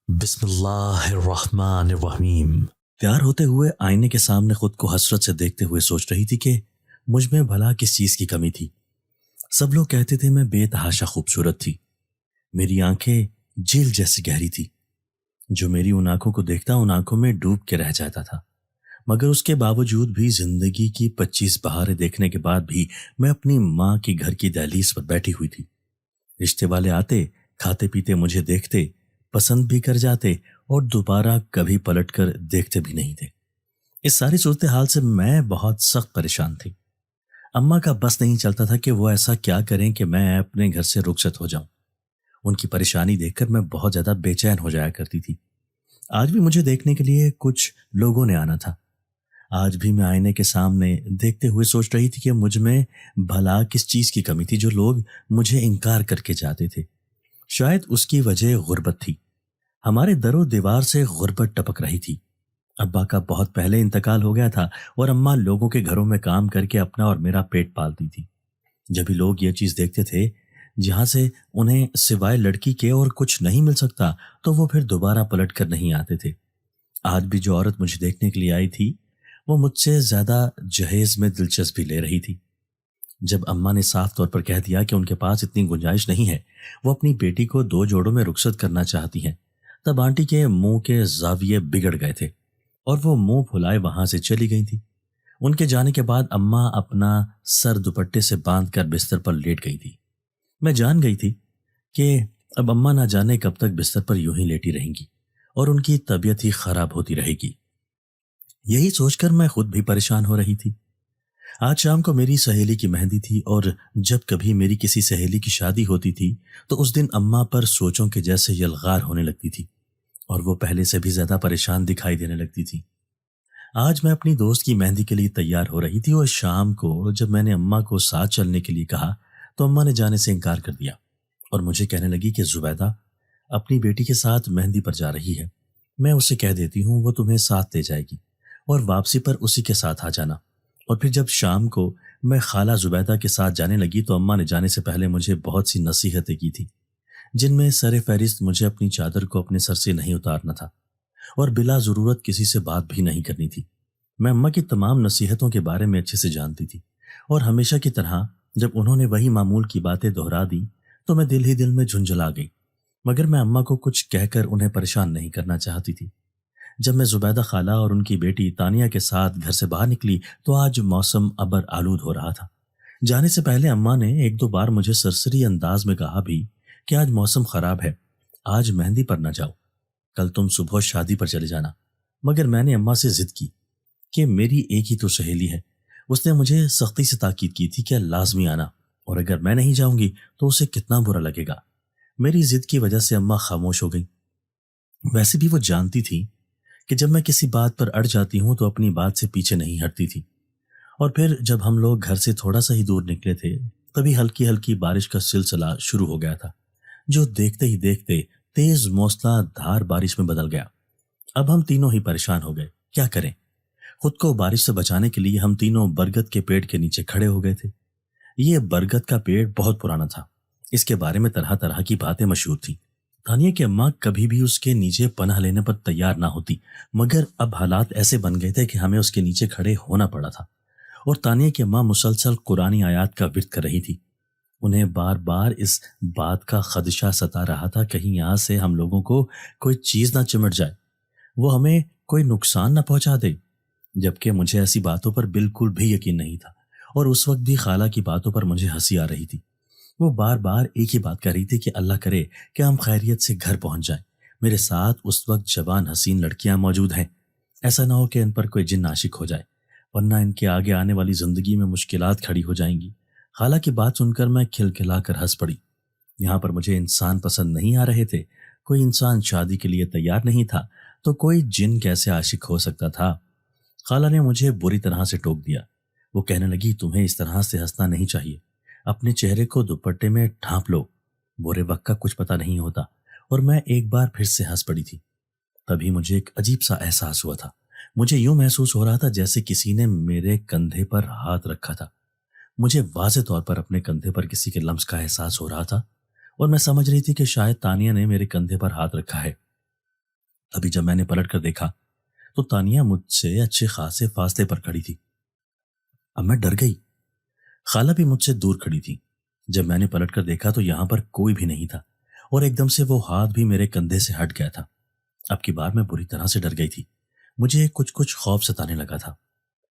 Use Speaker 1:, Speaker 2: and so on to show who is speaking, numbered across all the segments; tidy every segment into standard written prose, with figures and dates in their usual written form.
Speaker 1: بسم اللہ الرحمن الرحیم۔
Speaker 2: تیار ہوتے ہوئے آئینے کے سامنے خود کو حسرت سے دیکھتے ہوئے سوچ رہی تھی کہ مجھ میں بھلا کس چیز کی کمی تھی۔ سب لوگ کہتے تھے میں بے تحاشا خوبصورت تھی، میری آنکھیں جھیل جیسی گہری تھی، جو میری ان آنکھوں کو دیکھتا ان آنکھوں میں ڈوب کے رہ جاتا تھا۔ مگر اس کے باوجود بھی زندگی کی 25 بہاریں دیکھنے کے بعد بھی میں اپنی ماں کی گھر کی دہلیز پر بیٹھی ہوئی تھی۔ رشتے والے آتے، کھاتے پیتے مجھے دیکھتے، پسند بھی کر جاتے اور دوبارہ کبھی پلٹ کر دیکھتے بھی نہیں تھے۔ اس ساری صورتحال سے میں بہت سخت پریشان تھی۔ اماں کا بس نہیں چلتا تھا کہ وہ ایسا کیا کریں کہ میں اپنے گھر سے رخصت ہو جاؤں۔ ان کی پریشانی دیکھ کر میں بہت زیادہ بے چین ہو جایا کرتی تھی۔ آج بھی مجھے دیکھنے کے لیے کچھ لوگوں نے آنا تھا۔ آج بھی میں آئینے کے سامنے دیکھتے ہوئے سوچ رہی تھی کہ مجھ میں بھلا کس چیز کی کمی تھی جو لوگ مجھے انکار کر کے جاتے تھے۔ شاید اس کی وجہ غربت تھی۔ ہمارے در و دیوار سے غربت ٹپک رہی تھی۔ ابا کا بہت پہلے انتقال ہو گیا تھا اور اماں لوگوں کے گھروں میں کام کر کے اپنا اور میرا پیٹ پالتی تھی۔ جب بھی لوگ یہ چیز دیکھتے تھے جہاں سے انہیں سوائے لڑکی کے اور کچھ نہیں مل سکتا تو وہ پھر دوبارہ پلٹ کر نہیں آتے تھے۔ آج بھی جو عورت مجھے دیکھنے کے لیے آئی تھی وہ مجھ سے زیادہ جہیز میں دلچسپی لے رہی تھی۔ جب اماں نے صاف طور پر کہہ دیا کہ ان کے پاس اتنی گنجائش نہیں ہے، وہ اپنی بیٹی کو 2 جوڑوں میں رخصت کرنا چاہتی ہیں، تب آنٹی کے منہ کے زاویے بگڑ گئے تھے اور وہ منہ پھلائے وہاں سے چلی گئی تھی۔ ان کے جانے کے بعد اماں اپنا سر دوپٹے سے باندھ کر بستر پر لیٹ گئی تھی۔ میں جان گئی تھی کہ اب اماں نہ جانے کب تک بستر پر یوں ہی لیٹی رہیں گی اور ان کی طبیعت ہی خراب ہوتی رہے گی۔ یہی سوچ کر میں خود بھی پریشان ہو رہی تھی۔ آج شام کو میری سہیلی کی مہندی تھی اور جب کبھی میری کسی سہیلی کی شادی ہوتی تھی تو اس دن اماں پر سوچوں کے جیسے یلغار ہونے لگتی تھی اور وہ پہلے سے بھی زیادہ پریشان دکھائی دینے لگتی تھی۔ آج میں اپنی دوست کی مہندی کے لیے تیار ہو رہی تھی اور شام کو جب میں نے اماں کو ساتھ چلنے کے لیے کہا تو اماں نے جانے سے انکار کر دیا اور مجھے کہنے لگی کہ زبیدہ اپنی بیٹی کے ساتھ مہندی پر جا رہی ہے، میں اسے کہہ دیتی ہوں وہ تمہیں ساتھ لے جائے گی اور واپسی پر اسی کے ساتھ آ جانا۔ اور پھر جب شام کو میں خالہ زبیدہ کے ساتھ جانے لگی تو اماں نے جانے سے پہلے مجھے بہت سی نصیحتیں کی تھی، جن میں سر فہرست مجھے اپنی چادر کو اپنے سر سے نہیں اتارنا تھا اور بلا ضرورت کسی سے بات بھی نہیں کرنی تھی۔ میں اماں کی تمام نصیحتوں کے بارے میں اچھے سے جانتی تھی اور ہمیشہ کی طرح جب انہوں نے وہی معمول کی باتیں دہرا دی تو میں دل ہی دل میں جھنجھلا گئی، مگر میں اماں کو کچھ کہہ کر انہیں پریشان نہیں کرنا چاہتی تھی۔ جب میں زبیدہ خالہ اور ان کی بیٹی تانیہ کے ساتھ گھر سے باہر نکلی تو آج موسم ابر آلود ہو رہا تھا۔ جانے سے پہلے اماں نے 1-2 بار مجھے سرسری انداز میں کہا بھی کہ آج موسم خراب ہے، آج مہندی پر نہ جاؤ، کل تم صبح شادی پر چلے جانا۔ مگر میں نے اماں سے ضد کی کہ میری ایک ہی تو سہیلی ہے، اس نے مجھے سختی سے تاکید کی تھی کہ لازمی آنا اور اگر میں نہیں جاؤں گی تو اسے کتنا برا لگے گا۔ میری ضد کی وجہ سے اماں خاموش ہو گئی۔ ویسے بھی وہ جانتی تھی کہ جب میں کسی بات پر اڑ جاتی ہوں تو اپنی بات سے پیچھے نہیں ہٹتی تھی۔ اور پھر جب ہم لوگ گھر سے تھوڑا سا ہی دور نکلے تھے تبھی ہلکی ہلکی بارش کا سلسلہ شروع ہو گیا تھا، جو دیکھتے ہی دیکھتے تیز موسلا دھار بارش میں بدل گیا۔ اب ہم تینوں ہی پریشان ہو گئے، کیا کریں؟ خود کو بارش سے بچانے کے لیے ہم تینوں برگد کے پیڑ کے نیچے کھڑے ہو گئے تھے۔ یہ برگد کا پیڑ بہت پرانا تھا، اس کے بارے میں طرح طرح کی باتیں مشہور تھیں۔ تانیہ کی اماں کبھی بھی اس کے نیچے پناہ لینے پر تیار نہ ہوتی، مگر اب حالات ایسے بن گئے تھے کہ ہمیں اس کے نیچے کھڑے ہونا پڑا تھا اور تانیہ کی اماں مسلسل قرآنی آیات کا ورد کر رہی تھی۔ انہیں بار بار اس بات کا خدشہ ستا رہا تھا کہیں یہاں سے ہم لوگوں کو کوئی چیز نہ چمٹ جائے، وہ ہمیں کوئی نقصان نہ پہنچا دے، جبکہ مجھے ایسی باتوں پر بالکل بھی یقین نہیں تھا اور اس وقت بھی خالہ کی باتوں پر مجھے ہنسی آ رہی تھی۔ وہ بار بار ایک ہی بات کہہ رہی تھی کہ اللہ کرے کہ ہم خیریت سے گھر پہنچ جائیں، میرے ساتھ اس وقت جوان حسین لڑکیاں موجود ہیں، ایسا نہ ہو کہ ان پر کوئی جن عاشق ہو جائے، ورنہ ان کے آگے آنے والی زندگی میں مشکلات کھڑی ہو جائیں گی۔ خالہ کی بات سن کر میں کھلکھلا کر ہنس پڑی۔ یہاں پر مجھے انسان پسند نہیں آ رہے تھے، کوئی انسان شادی کے لیے تیار نہیں تھا تو کوئی جن کیسے عاشق ہو سکتا تھا؟ خالہ نے مجھے بری طرح سے ٹوک دیا۔ وہ کہنے لگی تمہیں اس طرح سے ہنسنا نہیں چاہیے، اپنے چہرے کو دوپٹے میں ڈھانپ لو، برے وقت کا کچھ پتہ نہیں ہوتا۔ اور میں ایک بار پھر سے ہنس پڑی تھی۔ تبھی مجھے ایک عجیب سا احساس ہوا تھا، مجھے یوں محسوس ہو رہا تھا جیسے کسی نے میرے کندھے پر ہاتھ رکھا تھا۔ مجھے واضح طور پر اپنے کندھے پر کسی کے لمس کا احساس ہو رہا تھا اور میں سمجھ رہی تھی کہ شاید تانیہ نے میرے کندھے پر ہاتھ رکھا ہے۔ ابھی جب میں نے پلٹ کر دیکھا تو تانیہ مجھ سے اچھے خاصے فاصلے پر کھڑی تھی۔ اب میں ڈر گئی۔ خالہ بھی مجھ سے دور کھڑی تھی۔ جب میں نے پلٹ کر دیکھا تو یہاں پر کوئی بھی نہیں تھا اور ایک دم سے وہ ہاتھ بھی میرے کندھے سے ہٹ گیا تھا۔ اب کی بار میں بری طرح سے ڈر گئی تھی۔ مجھے کچھ خوف ستانے لگا تھا۔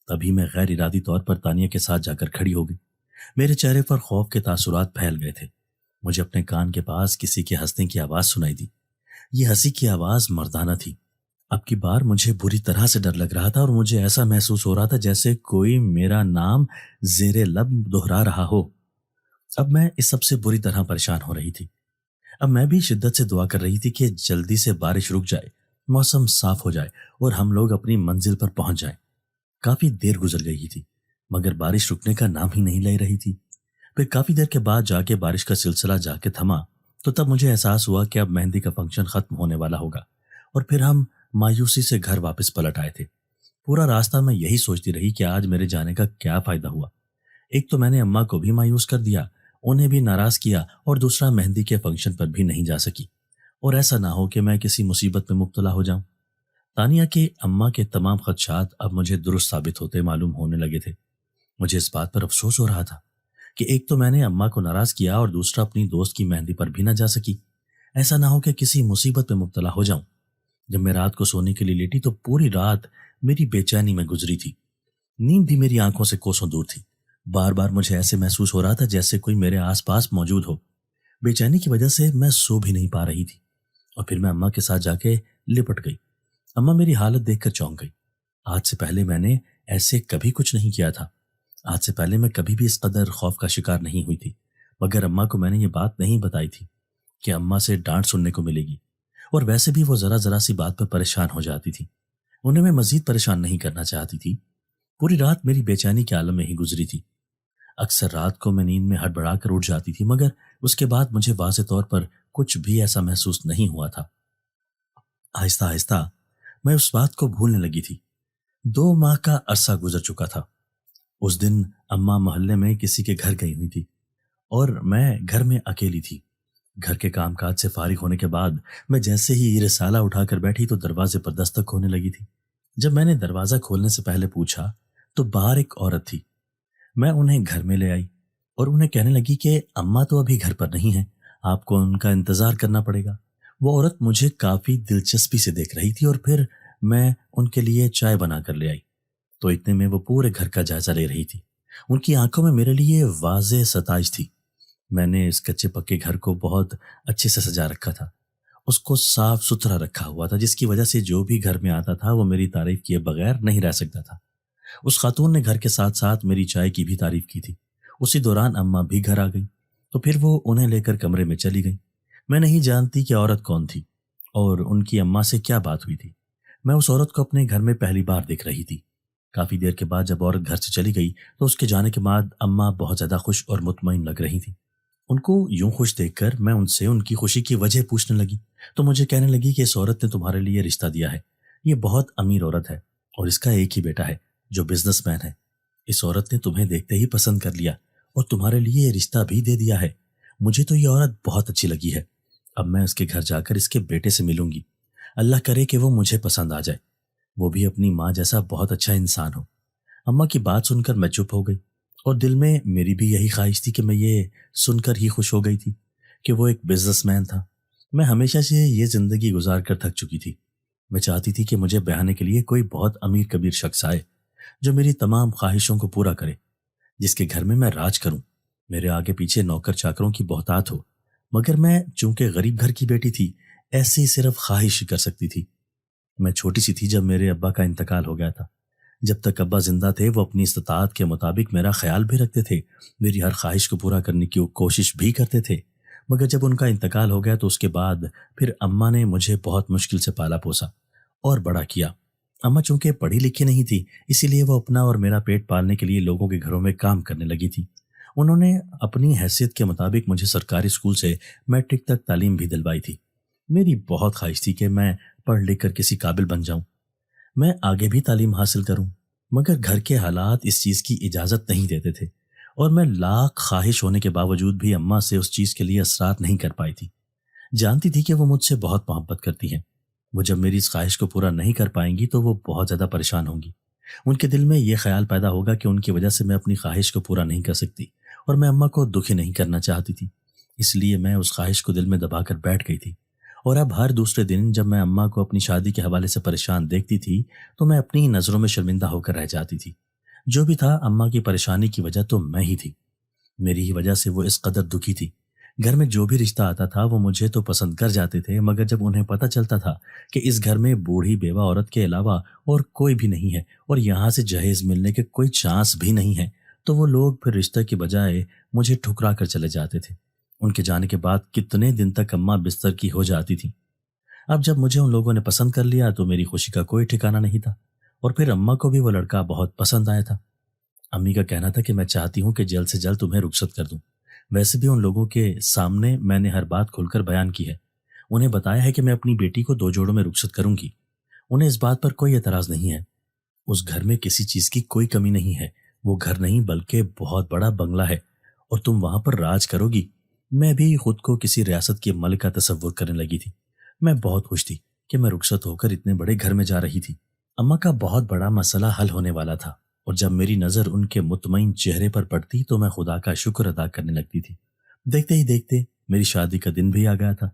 Speaker 2: تبھی میں غیر ارادی طور پر تانیہ کے ساتھ جا کر کھڑی ہو گئی۔ میرے چہرے پر خوف کے تاثرات پھیل گئے تھے۔ مجھے اپنے کان کے پاس کسی کے ہنسنے کی آواز سنائی دی۔ یہ ہنسی کی آواز مردانہ تھی۔ اب کی بار مجھے بری طرح سے ڈر لگ رہا تھا اور مجھے ایسا محسوس ہو رہا تھا جیسے کوئی میرا نام زیر لب دہرا رہا ہو۔ اب میں اس سب سے بری طرح پریشان ہو رہی تھی۔ اب میں بھی شدت سے دعا کر رہی تھی کہ جلدی سے بارش رک جائے، موسم صاف ہو جائے اور ہم لوگ اپنی منزل پر پہنچ جائیں۔ کافی دیر گزر گئی تھی مگر بارش رکنے کا نام ہی نہیں لے رہی تھی۔ پھر کافی دیر کے بعد جا کے بارش کا سلسلہ جا کے تھما تو تب مجھے احساس ہوا کہ اب مہندی کا فنکشن ختم ہونے والا ہوگا، اور پھر ہم مایوسی سے گھر واپس پلٹ آئے تھے۔ پورا راستہ میں یہی سوچتی رہی کہ آج میرے جانے کا کیا فائدہ ہوا۔ ایک تو میں نے اماں کو بھی مایوس کر دیا، انہیں بھی ناراض کیا، اور دوسرا مہندی کے فنکشن پر بھی نہیں جا سکی، اور ایسا نہ ہو کہ میں کسی مصیبت میں مبتلا ہو جاؤں۔ تانیہ کے اماں کے تمام خدشات اب مجھے درست ثابت ہوتے معلوم ہونے لگے تھے۔ مجھے اس بات پر افسوس ہو رہا تھا کہ ایک تو میں نے اماں کو ناراض کیا اور دوسرا اپنی دوست کی مہندی پر بھی نہ جا سکی۔ ایسا نہ ہو کہ کسی مصیبت میں مبتلا ہو جاؤں۔ جب میں رات کو سونے کے لیے لیٹی تو پوری رات میری بے چینی میں گزری تھی۔ نیند بھی میری آنکھوں سے کوسوں دور تھی۔ بار بار مجھے ایسے محسوس ہو رہا تھا جیسے کوئی میرے آس پاس موجود ہو۔ بے چینی کی وجہ سے میں سو بھی نہیں پا رہی تھی، اور پھر میں اماں کے ساتھ جا کے لپٹ گئی۔ اماں میری حالت دیکھ کر چونک گئی۔ آج سے پہلے میں نے ایسے کبھی کچھ نہیں کیا تھا۔ آج سے پہلے میں کبھی بھی اس قدر خوف کا شکار نہیں ہوئی تھی، مگر اماں کو میں نے یہ بات نہیں بتائی تھی کہ اماں سے ڈانٹ سننے کو ملے گی، اور ویسے بھی وہ ذرا سی بات پر پریشان ہو جاتی تھی۔ انہیں میں مزید پریشان نہیں کرنا چاہتی تھی۔ پوری رات میری بے چینی کے عالم میں ہی گزری تھی۔ اکثر رات کو میں نیند میں ہڑبڑا کر اٹھ جاتی تھی، مگر اس کے بعد مجھے واضح طور پر کچھ بھی ایسا محسوس نہیں ہوا تھا۔ آہستہ آہستہ میں اس بات کو بھولنے لگی تھی۔ 2 ماہ کا عرصہ گزر چکا تھا۔ اس دن اماں محلے میں کسی کے گھر گئی ہوئی تھی اور میں گھر میں اکیلی تھی۔ گھر کے کام کاج سے فارغ ہونے کے بعد میں جیسے ہی یہ رسالہ اٹھا کر بیٹھی تو دروازے پر دستک ہونے لگی تھی۔ جب میں نے دروازہ کھولنے سے پہلے پوچھا تو باہر ایک عورت تھی۔ میں انہیں گھر میں لے آئی اور انہیں کہنے لگی کہ اماں تو ابھی گھر پر نہیں ہیں، آپ کو ان کا انتظار کرنا پڑے گا۔ وہ عورت مجھے کافی دلچسپی سے دیکھ رہی تھی اور پھر میں ان کے لیے چائے بنا کر لے آئی تو اتنے میں وہ پورے گھر کا جائزہ لے رہی تھی۔ ان کی آنکھوں میں میرے لیے واضح ستائش تھی۔ میں نے اس کچے پکے گھر کو بہت اچھے سے سجا رکھا تھا، اس کو صاف ستھرا رکھا ہوا تھا، جس کی وجہ سے جو بھی گھر میں آتا تھا وہ میری تعریف کیے بغیر نہیں رہ سکتا تھا۔ اس خاتون نے گھر کے ساتھ ساتھ میری چائے کی بھی تعریف کی تھی۔ اسی دوران اماں بھی گھر آ گئی تو پھر وہ انہیں لے کر کمرے میں چلی گئی۔ میں نہیں جانتی کہ عورت کون تھی اور ان کی اماں سے کیا بات ہوئی تھی۔ میں اس عورت کو اپنے گھر میں پہلی بار دیکھ رہی تھی۔ کافی دیر کے بعد جب عورت گھر سے چلی گئی تو اس کے جانے کے بعد اماں بہت زیادہ خوش اور مطمئن لگ رہی تھی۔ ان کو یوں خوش دیکھ کر میں ان سے ان کی خوشی کی وجہ پوچھنے لگی تو مجھے کہنے لگی کہ اس عورت نے تمہارے لیے رشتہ دیا ہے۔ یہ بہت امیر عورت ہے اور اس کا ایک ہی بیٹا ہے جو بزنس مین ہے۔ اس عورت نے تمہیں دیکھتے ہی پسند کر لیا اور تمہارے لیے رشتہ بھی دے دیا ہے۔ مجھے تو یہ عورت بہت اچھی لگی ہے۔ اب میں اس کے گھر جا کر اس کے بیٹے سے ملوں گی۔ اللہ کرے کہ وہ مجھے پسند آ جائے، وہ بھی اپنی ماں جیسا بہت اچھا انسان ہو۔ اماں کی بات سن کر میں چپ ہو گئی اور دل میں میری بھی یہی خواہش تھی کہ میں یہ سن کر ہی خوش ہو گئی تھی کہ وہ ایک بزنس مین تھا۔ میں ہمیشہ سے یہ زندگی گزار کر تھک چکی تھی۔ میں چاہتی تھی کہ مجھے بہانے کے لیے کوئی بہت امیر کبیر شخص آئے جو میری تمام خواہشوں کو پورا کرے، جس کے گھر میں راج کروں، میرے آگے پیچھے نوکر چاکروں کی بہتات ہو۔ مگر میں چونکہ غریب گھر کی بیٹی تھی ایسے ہی صرف خواہش کر سکتی تھی۔ میں چھوٹی سی تھی جب میرے ابا کا انتقال ہو گیا تھا۔ جب تک ابا زندہ تھے وہ اپنی استطاعت کے مطابق میرا خیال بھی رکھتے تھے، میری ہر خواہش کو پورا کرنے کی کوشش بھی کرتے تھے۔ مگر جب ان کا انتقال ہو گیا تو اس کے بعد پھر اماں نے مجھے بہت مشکل سے پالا پوسا اور بڑا کیا۔ اماں چونکہ پڑھی لکھی نہیں تھی اسی لیے وہ اپنا اور میرا پیٹ پالنے کے لیے لوگوں کے گھروں میں کام کرنے لگی تھی۔ انہوں نے اپنی حیثیت کے مطابق مجھے سرکاری اسکول سے میٹرک تک تعلیم بھی دلوائی تھی۔ میری بہت خواہش تھی کہ میں پڑھ لکھ کر کسی قابل بن جاؤں، میں آگے بھی تعلیم حاصل کروں، مگر گھر کے حالات اس چیز کی اجازت نہیں دیتے تھے اور میں لاکھ خواہش ہونے کے باوجود بھی اماں سے اس چیز کے لیے اصرار نہیں کر پائی تھی۔ جانتی تھی کہ وہ مجھ سے بہت محبت کرتی ہیں، وہ جب میری اس خواہش کو پورا نہیں کر پائیں گی تو وہ بہت زیادہ پریشان ہوں گی۔ ان کے دل میں یہ خیال پیدا ہوگا کہ ان کی وجہ سے میں اپنی خواہش کو پورا نہیں کر سکتی، اور میں اماں کو دکھی نہیں کرنا چاہتی تھی، اس لیے میں اس خواہش کو دل میں دبا کر بیٹھ گئی تھی۔ اور اب ہر دوسرے دن جب میں اماں کو اپنی شادی کے حوالے سے پریشان دیکھتی تھی تو میں اپنی ہی نظروں میں شرمندہ ہو کر رہ جاتی تھی۔ جو بھی تھا، اماں کی پریشانی کی وجہ تو میں ہی تھی، میری ہی وجہ سے وہ اس قدر دکھی تھی۔ گھر میں جو بھی رشتہ آتا تھا وہ مجھے تو پسند کر جاتے تھے، مگر جب انہیں پتہ چلتا تھا کہ اس گھر میں بوڑھی بیوہ عورت کے علاوہ اور کوئی بھی نہیں ہے اور یہاں سے جہیز ملنے کے کوئی چانس بھی نہیں ہے، تو وہ لوگ پھر رشتہ کی بجائے مجھے ٹھکرا کر چلے جاتے تھے۔ ان کے جانے کے بعد کتنے دن تک اماں بستر کی ہو جاتی تھی۔ اب جب مجھے ان لوگوں نے پسند کر لیا تو میری خوشی کا کوئی ٹھکانہ نہیں تھا، اور پھر اماں کو بھی وہ لڑکا بہت پسند آیا تھا۔ امی کا کہنا تھا کہ میں چاہتی ہوں کہ جلد سے جلد تمہیں رخصت کر دوں۔ ویسے بھی ان لوگوں کے سامنے میں نے ہر بات کھل کر بیان کی ہے، انہیں بتایا ہے کہ میں اپنی بیٹی کو 2 جوڑوں میں رخصت کروں گی۔ انہیں اس بات پر کوئی اعتراض نہیں ہے۔ اس گھر میں کسی چیز کی کوئی کمی نہیں ہے، وہ گھر نہیں بلکہ بہت بڑا بنگلہ ہے، اور تم وہاں پر راج کرو گی۔ میں بھی خود کو کسی ریاست کے ملک کا تصور کرنے لگی تھی۔ میں بہت خوش تھی کہ میں رخصت ہو کر اتنے بڑے گھر میں جا رہی تھی۔ اماں کا بہت بڑا مسئلہ حل ہونے والا تھا، اور جب میری نظر ان کے مطمئن چہرے پر پڑتی تو میں خدا کا شکر ادا کرنے لگتی تھی۔ دیکھتے ہی دیکھتے میری شادی کا دن بھی آ گیا تھا،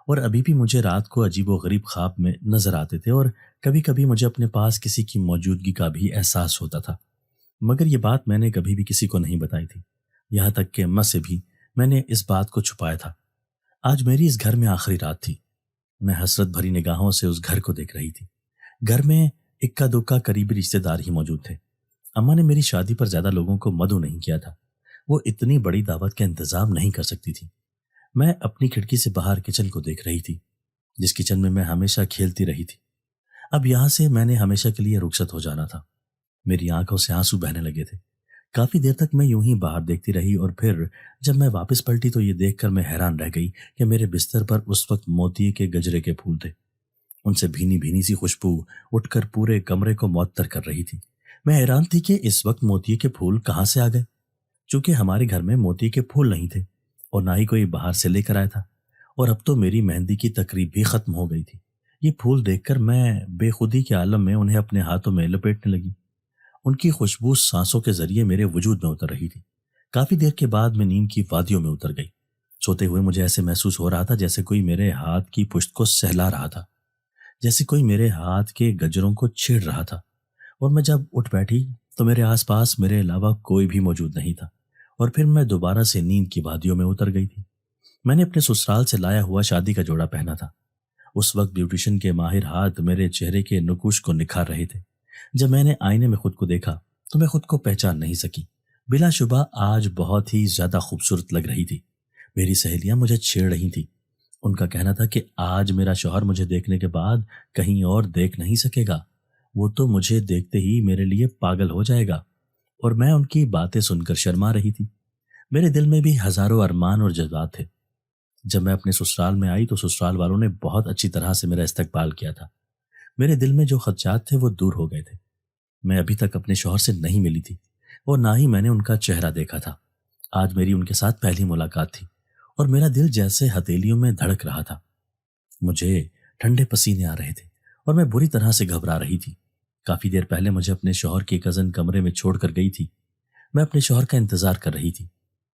Speaker 2: اور ابھی بھی مجھے رات کو عجیب و غریب خواب میں نظر آتے تھے، اور کبھی کبھی مجھے اپنے پاس کسی کی موجودگی کا بھی احساس ہوتا تھا، مگر یہ بات میں نے کبھی بھی کسی کو نہیں بتائی تھی، یہاں تک کہ اماں سے بھی میں نے اس بات کو چھپایا تھا۔ آج میری اس گھر میں آخری رات تھی۔ میں حسرت بھری نگاہوں سے اس گھر کو دیکھ رہی تھی۔ گھر میں اکا دکا قریبی رشتے دار ہی موجود تھے۔ اماں نے میری شادی پر زیادہ لوگوں کو مدعو نہیں کیا تھا، وہ اتنی بڑی دعوت کا انتظام نہیں کر سکتی تھی۔ میں اپنی کھڑکی سے باہر کچن کو دیکھ رہی تھی، جس کچن میں ہمیشہ کھیلتی رہی تھی۔ اب یہاں سے میں نے ہمیشہ کے لیے رخصت ہو جانا تھا۔ میری آنکھوں سے آنسو بہنے لگے تھے۔ کافی دیر تک میں یوں ہی باہر دیکھتی رہی، اور پھر جب میں واپس پلٹی تو یہ دیکھ کر میں حیران رہ گئی کہ میرے بستر پر اس وقت موتی کے گجرے کے پھول تھے۔ ان سے بھینی بھینی سی خوشبو اٹھ کر پورے کمرے کو معطر کر رہی تھی۔ میں حیران تھی کہ اس وقت موتی کے پھول کہاں سے آ گئے، چونکہ ہمارے گھر میں موتی کے پھول نہیں تھے اور نہ ہی کوئی باہر سے لے کر آیا تھا، اور اب تو میری مہندی کی تقریب بھی ختم ہو گئی تھی۔ یہ پھول دیکھ کر میں بے خودی کے عالم میں انہیں اپنے ہاتھوں میں لپیٹنے لگی۔ ان کی خوشبو سانسوں کے ذریعے میرے وجود میں اتر رہی تھی۔ کافی دیر کے بعد میں نیند کی وادیوں میں اتر گئی۔ سوتے ہوئے مجھے ایسے محسوس ہو رہا تھا جیسے کوئی میرے ہاتھ کی پشت کو سہلا رہا تھا، جیسے کوئی میرے ہاتھ کے گجروں کو چھیڑ رہا تھا، اور میں جب اٹھ بیٹھی تو میرے آس پاس میرے علاوہ کوئی بھی موجود نہیں تھا، اور پھر میں دوبارہ سے نیند کی وادیوں میں اتر گئی تھی۔ میں نے اپنے سسرال سے لایا ہوا شادی کا جوڑا پہنا تھا۔ اس وقت بیوٹیشن کے ماہر ہاتھ میرے چہرے کے نقوش کو نکھار رہے تھے۔ جب میں نے آئینے میں خود کو دیکھا تو میں خود کو پہچان نہیں سکی۔ بلا شبہ آج بہت ہی زیادہ خوبصورت لگ رہی تھی۔ میری سہیلیاں مجھے چھیڑ رہی تھی۔ ان کا کہنا تھا کہ آج میرا شوہر مجھے دیکھنے کے بعد کہیں اور دیکھ نہیں سکے گا، وہ تو مجھے دیکھتے ہی میرے لیے پاگل ہو جائے گا، اور میں ان کی باتیں سن کر شرما رہی تھی۔ میرے دل میں بھی ہزاروں ارمان اور جذبات تھے۔ جب میں اپنے سسرال میں آئی تو سسرال والوں نے بہت اچھی طرح سے میرا استقبال کیا تھا۔ میرے دل میں جو خدشات تھے وہ دور ہو گئے تھے۔ میں ابھی تک اپنے شوہر سے نہیں ملی تھی، اور نہ ہی میں نے ان کا چہرہ دیکھا تھا۔ آج میری ان کے ساتھ پہلی ملاقات تھی، اور میرا دل جیسے ہتھیلیوں میں دھڑک رہا تھا۔ مجھے ٹھنڈے پسینے آ رہے تھے، اور میں بری طرح سے گھبرا رہی تھی۔ کافی دیر پہلے مجھے اپنے شوہر کی کزن کمرے میں چھوڑ کر گئی تھی۔ میں اپنے شوہر کا انتظار کر رہی تھی۔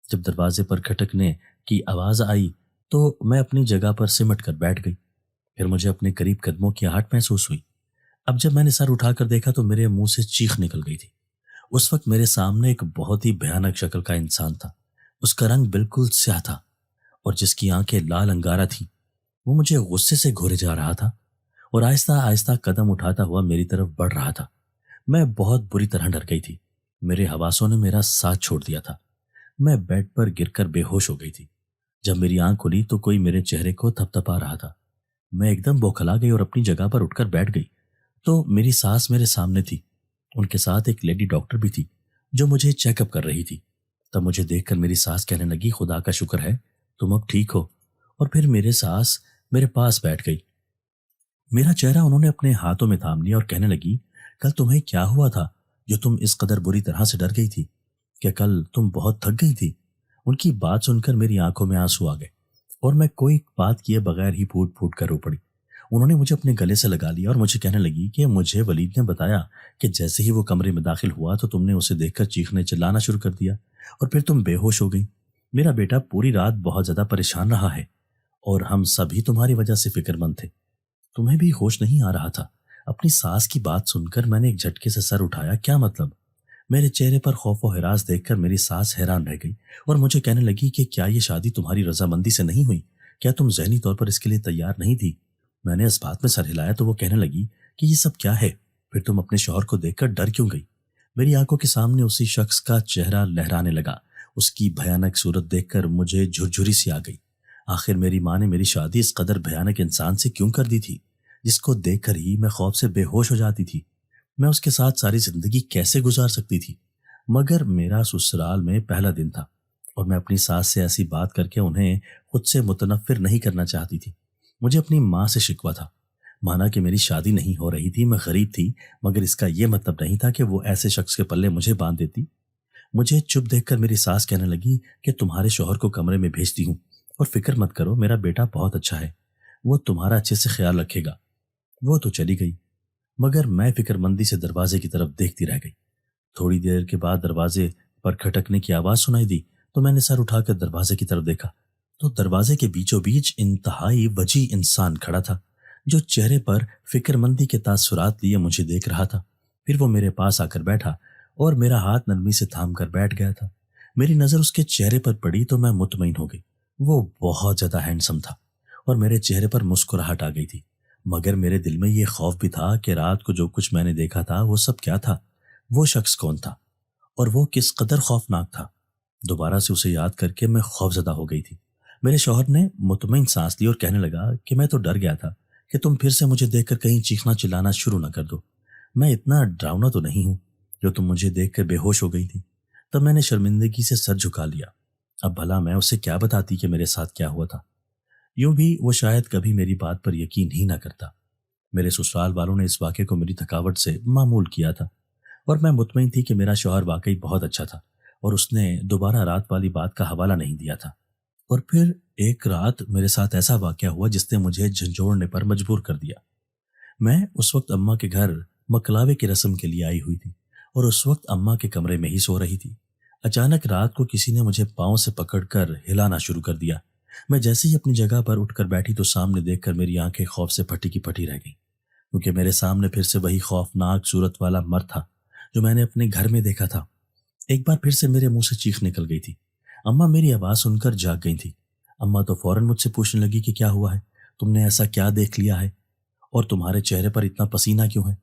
Speaker 2: جب دروازے پر کھٹکنے کی آواز آئی تو میں اپنی جگہ پر سمٹ کر بیٹھ گئی۔ پھر مجھے اپنے قریب قدموں کی آہٹ محسوس ہوئی۔ اب جب میں نے سر اٹھا کر دیکھا تو میرے منہ سے چیخ نکل گئی تھی۔ اس وقت میرے سامنے ایک بہت ہی بھیانک شکل کا انسان تھا۔ اس کا رنگ بالکل سیاہ تھا، اور جس کی آنکھیں لال انگارہ تھیں، وہ مجھے غصے سے گھورے جا رہا تھا، اور آہستہ آہستہ قدم اٹھاتا ہوا میری طرف بڑھ رہا تھا۔ میں بہت بری طرح ڈر گئی تھی۔ میرے حواسوں نے میرا ساتھ چھوڑ دیا تھا۔ میں بیڈ پر گر کر بے ہوش ہو گئی تھی۔ جب میری آنکھ کھلی تو کوئی میرے چہرے کو تھپ تھپا رہا تھا۔ میں ایک دم بوکھلا گئی اور اپنی جگہ پر اٹھ کر بیٹھ گئی تو میری ساس میرے سامنے تھی۔ ان کے ساتھ ایک لیڈی ڈاکٹر بھی تھی جو مجھے چیک اپ کر رہی تھی۔ تب مجھے دیکھ کر میری ساس کہنے لگی، خدا کا شکر ہے تم اب ٹھیک ہو، اور پھر میرے ساس میرے پاس بیٹھ گئی۔ میرا چہرہ انہوں نے اپنے ہاتھوں میں تھام لیا اور کہنے لگی، کل تمہیں کیا ہوا تھا جو تم اس قدر بری طرح سے ڈر گئی تھی؟ کیا کل تم بہت تھک گئی تھی؟ ان کی بات سن کر میری آنکھوں میں آنسو آ گئے، اور میں کوئی بات کیے بغیر ہی پھوٹ پھوٹ کر رو پڑی۔ انہوں نے مجھے اپنے گلے سے لگا لیا اور مجھے کہنے لگی کہ مجھے ولید نے بتایا کہ جیسے ہی وہ کمرے میں داخل ہوا تو تم نے اسے دیکھ کر چیخنے چلانا شروع کر دیا اور پھر تم بے ہوش ہو گئی۔ میرا بیٹا پوری رات بہت زیادہ پریشان رہا ہے اور ہم سبھی تمہاری وجہ سے فکر مند تھے۔ تمہیں بھی ہوش نہیں آ رہا تھا۔ اپنی ساس کی بات سن کر میں نے ایک جھٹکے سے سر اٹھایا۔ کیا مطلب؟ میرے چہرے پر خوف و ہراس دیکھ کر میری ساس حیران رہ گئی اور مجھے کہنے لگی کہ کیا یہ شادی تمہاری رضامندی سے نہیں ہوئی؟ کیا تم ذہنی طور پر اس کے لیے تیار نہیں تھی؟ میں نے اس بات میں سر ہلایا تو وہ کہنے لگی کہ یہ سب کیا ہے؟ پھر تم اپنے شوہر کو دیکھ کر ڈر کیوں گئی؟ میری آنکھوں کے سامنے اسی شخص کا چہرہ لہرانے لگا۔ اس کی بھیانک صورت دیکھ کر مجھے جھرجھری سی آ گئی۔ آخر میری ماں نے میری شادی اس قدر بھیانک انسان سے کیوں کر دی تھی جس کو دیکھ کر ہی میں خوف سے بے ہوش ہو جاتی تھی؟ میں اس کے ساتھ ساری زندگی کیسے گزار سکتی تھی؟ مگر میرا سسرال میں پہلا دن تھا اور میں اپنی ساس سے ایسی بات کر کے انہیں خود سے متنفر نہیں کرنا چاہتی تھی۔ مجھے اپنی ماں سے شکوہ تھا۔ مانا کہ میری شادی نہیں ہو رہی تھی، میں غریب تھی، مگر اس کا یہ مطلب نہیں تھا کہ وہ ایسے شخص کے پلے مجھے باندھ دیتی۔ مجھے چپ دیکھ کر میری ساس کہنے لگی کہ تمہارے شوہر کو کمرے میں بھیجتی ہوں اور فکر مت کرو، میرا بیٹا بہت اچھا ہے، وہ تمہارا اچھے سے خیال رکھے گا۔ وہ تو چلی گئی مگر میں فکر مندی سے دروازے کی طرف دیکھتی رہ گئی۔ تھوڑی دیر کے بعد دروازے پر کھٹکنے کی آواز سنائی دی تو میں نے سر اٹھا کر دروازے کی طرف دیکھا تو دروازے کے بیچوں بیچ انتہائی وجیح انسان کھڑا تھا جو چہرے پر فکر مندی کے تاثرات لیے مجھے دیکھ رہا تھا۔ پھر وہ میرے پاس آ کر بیٹھا اور میرا ہاتھ نرمی سے تھام کر بیٹھ گیا تھا۔ میری نظر اس کے چہرے پر پڑی تو میں مطمئن ہو گئی۔ وہ بہت زیادہ ہینڈسم تھا اور میرے چہرے پر مسکراہٹ آ گئی تھی، مگر میرے دل میں یہ خوف بھی تھا کہ رات کو جو کچھ میں نے دیکھا تھا وہ سب کیا تھا، وہ شخص کون تھا اور وہ کس قدر خوفناک تھا۔ دوبارہ سے اسے یاد کر کے میں خوفزدہ ہو گئی تھی۔ میرے شوہر نے مطمئن سانس لی اور کہنے لگا کہ میں تو ڈر گیا تھا کہ تم پھر سے مجھے دیکھ کر کہیں چیخنا چلانا شروع نہ کر دو۔ میں اتنا ڈراؤنا تو نہیں ہوں جو تم مجھے دیکھ کر بے ہوش ہو گئی تھی۔ تب میں نے شرمندگی سے سر جھکا لیا۔ اب بھلا میں اسے کیا بتاتی کہ میرے ساتھ کیا ہوا تھا؟ یوں بھی وہ شاید کبھی میری بات پر یقین ہی نہ کرتا۔ میرے سسرال والوں نے اس واقعے کو میری تھکاوٹ سے معمول کیا تھا اور میں مطمئن تھی کہ میرا شوہر واقعی بہت اچھا تھا اور اس نے دوبارہ رات والی بات کا حوالہ نہیں دیا تھا۔ اور پھر ایک رات میرے ساتھ ایسا واقعہ ہوا جس نے مجھے جھنجھوڑنے پر مجبور کر دیا۔ میں اس وقت اماں کے گھر مکلاوے کی رسم کے لیے آئی ہوئی تھی اور اس وقت اماں کے کمرے میں ہی سو رہی تھی۔ اچانک رات کو کسی نے مجھے پاؤں سے پکڑ کر ہلانا شروع کر دیا۔ میں جیسے ہی اپنی جگہ پر اٹھ کر بیٹھی تو سامنے دیکھ کر میری آنکھیں خوف سے پھٹی کی پھٹی رہ گئیں، کیونکہ میرے سامنے پھر سے وہی خوفناک صورت والا مرد تھا جو میں نے اپنے گھر میں دیکھا تھا۔ ایک بار پھر سے میرے منہ سے چیخ نکل گئی تھی۔ اماں میری آواز سن کر جاگ گئی تھی۔ اماں تو فوراً مجھ سے پوچھنے لگی کہ کیا ہوا ہے، تم نے ایسا کیا دیکھ لیا ہے اور تمہارے چہرے پر اتنا پسینہ کیوں ہے؟